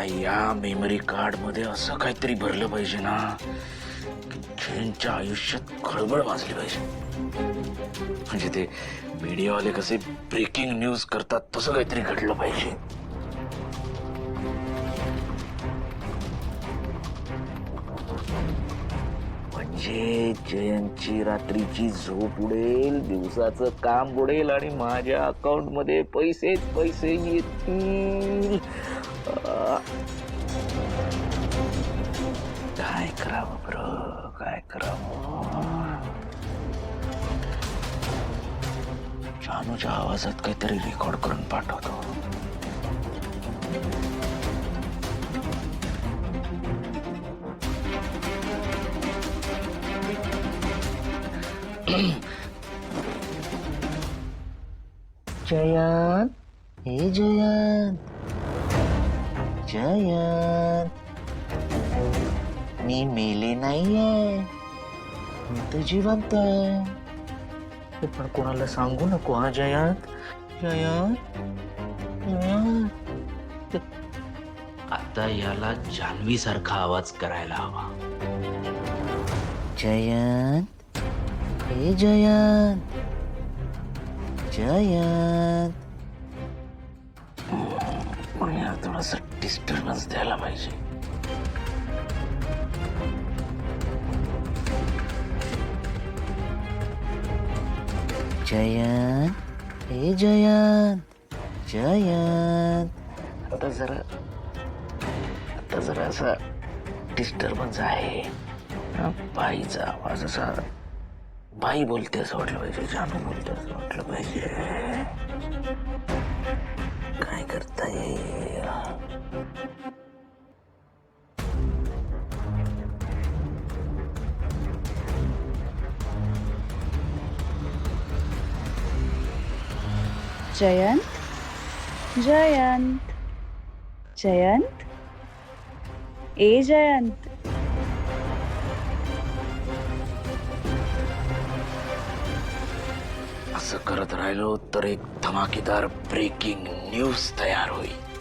आता या memory card मध्ये असं काहीतरी भरलं पाहिजे ना की जयंतच्या आयुष्यात खळबळ वाजली पाहिजे. म्हणजे ते मीडियावाले कसे ब्रेकिंग न्यूज करतात तसं काहीतरी घडलं पाहिजे. म्हणजे जयंतची रात्रीची झोप उडेल, दिवसाचं काम बुडेल आणि माझ्या अकाउंट मध्ये पैसेच पैसे येतील. काय करावं ब्रो, काय करावं? जानूच्या आवाजात काहीतरी रेकॉर्ड करून पाठवतो. जयंत, हे जयंत, जयंत, मी मेले नाहीये, मी तर जिवंत आहे. पण कोणाला सांगू नको हा जयंत. जयंत, जयंत. आता याला जान्हवी सारखा आवाज करायला हवा. जयंत, हे जयंत, जयंत. याला थोडासा डिस्टर्बन्स द्यायला पाहिजे. जयंत, हे जयंत, जयंत. आता जरा असा डिस्टर्बन्स आहे. बाईचा आवाज असा, बाई बोलते असं वाटलं पाहिजे, जानू बोलते असं वाटलं पाहिजे. काय करता येईल? जयंत, जयंत, जयंत, ए जयंत. असं करत राहिलो तर एक धमाकेदार ब्रेकिंग न्यूज तयार होईल.